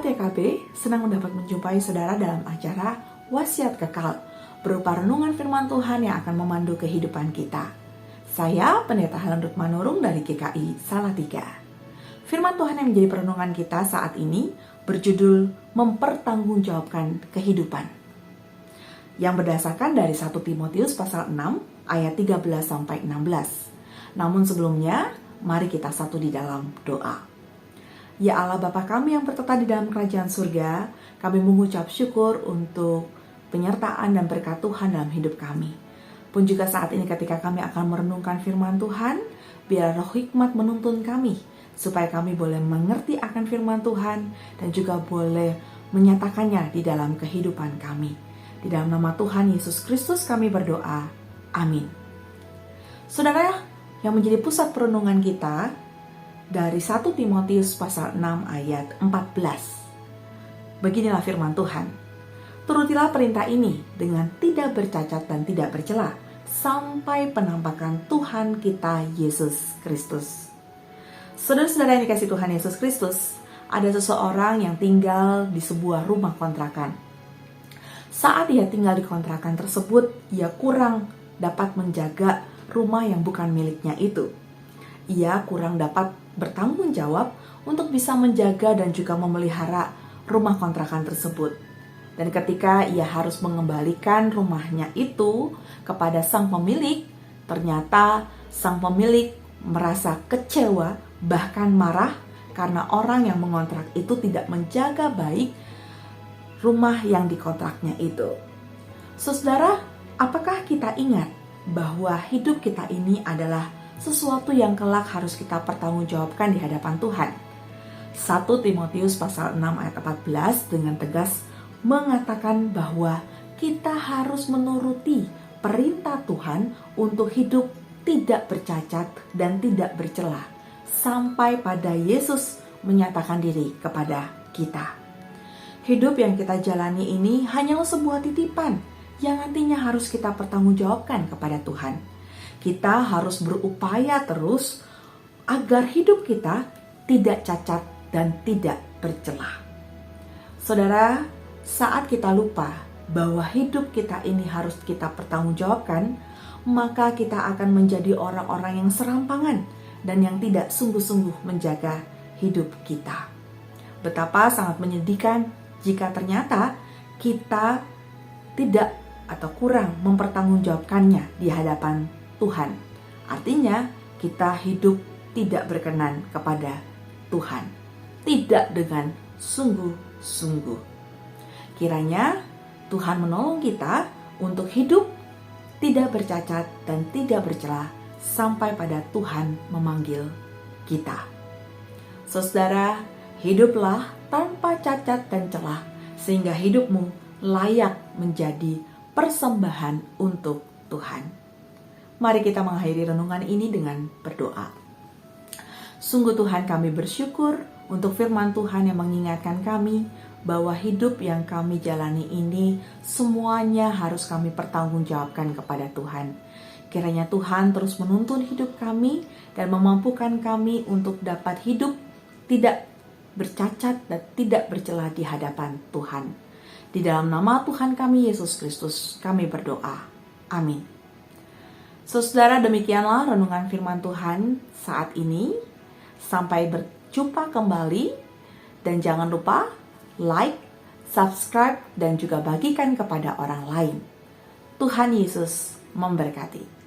Sahabat YKB, senang mendapat menjumpai saudara dalam acara Wasiat Kekal, berupa renungan firman Tuhan yang akan memandu kehidupan kita. Saya, Pendeta Helen Ruth Manurung dari GKI Salatiga. Firman Tuhan yang menjadi perenungan kita saat ini berjudul Mempertanggungjawabkan Kehidupan, yang berdasarkan dari 1 Timotius pasal 6 ayat 13-16. Namun sebelumnya, mari kita satu di dalam doa. Ya Allah Bapa kami yang bertata di dalam kerajaan surga, kami mengucap syukur untuk penyertaan dan berkat Tuhan dalam hidup kami. Pun juga saat ini ketika kami akan merenungkan firman Tuhan, biar roh hikmat menuntun kami, supaya kami boleh mengerti akan firman Tuhan dan juga boleh menyatakannya di dalam kehidupan kami. Di dalam nama Tuhan Yesus Kristus kami berdoa. Amin. Saudara, yang menjadi pusat perenungan kita dari 1 Timotius pasal 6 ayat 14. Beginilah firman Tuhan. Turutilah perintah ini dengan tidak bercacat dan tidak bercela sampai penampakan Tuhan kita Yesus Kristus. Saudara-saudara yang dikasihi Tuhan Yesus Kristus, ada seseorang yang tinggal di sebuah rumah kontrakan. Saat ia tinggal di kontrakan tersebut, ia kurang dapat menjaga rumah yang bukan miliknya itu. Ia kurang dapat bertanggung jawab untuk bisa menjaga dan juga memelihara rumah kontrakan tersebut. Dan ketika ia harus mengembalikan rumahnya itu kepada sang pemilik, ternyata sang pemilik merasa kecewa, bahkan marah karena orang yang mengontrak itu tidak menjaga baik rumah yang dikontraknya itu. Saudara, apakah kita ingat bahwa hidup kita ini adalah sesuatu yang kelak harus kita pertanggungjawabkan di hadapan Tuhan? 1 Timotius pasal 6 ayat 14 dengan tegas mengatakan bahwa kita harus menuruti perintah Tuhan untuk hidup tidak bercacat dan tidak bercela sampai pada Yesus menyatakan diri kepada kita. Hidup yang kita jalani ini hanyalah sebuah titipan yang nantinya harus kita pertanggungjawabkan kepada Tuhan. Kita harus berupaya terus agar hidup kita tidak cacat dan tidak bercelah. Saudara, saat kita lupa bahwa hidup kita ini harus kita pertanggungjawabkan, maka kita akan menjadi orang-orang yang serampangan dan yang tidak sungguh-sungguh menjaga hidup kita. Betapa sangat menyedihkan jika ternyata kita tidak atau kurang mempertanggungjawabkannya di hadapan Tuhan. Artinya kita hidup tidak berkenan kepada Tuhan, tidak dengan sungguh-sungguh. Kiranya Tuhan menolong kita untuk hidup tidak bercacat dan tidak bercela sampai pada Tuhan memanggil kita. Saudara, hiduplah tanpa cacat dan celah sehingga hidupmu layak menjadi persembahan untuk Tuhan. Mari kita mengakhiri renungan ini dengan berdoa. Sungguh Tuhan, kami bersyukur untuk firman Tuhan yang mengingatkan kami bahwa hidup yang kami jalani ini semuanya harus kami pertanggungjawabkan kepada Tuhan. Kiranya Tuhan terus menuntun hidup kami dan memampukan kami untuk dapat hidup tidak bercacat dan tidak bercela di hadapan Tuhan. Di dalam nama Tuhan kami Yesus Kristus kami berdoa. Amin. Saudara, demikianlah renungan firman Tuhan saat ini. Sampai berjumpa kembali. Dan jangan lupa like, subscribe, dan juga bagikan kepada orang lain. Tuhan Yesus memberkati.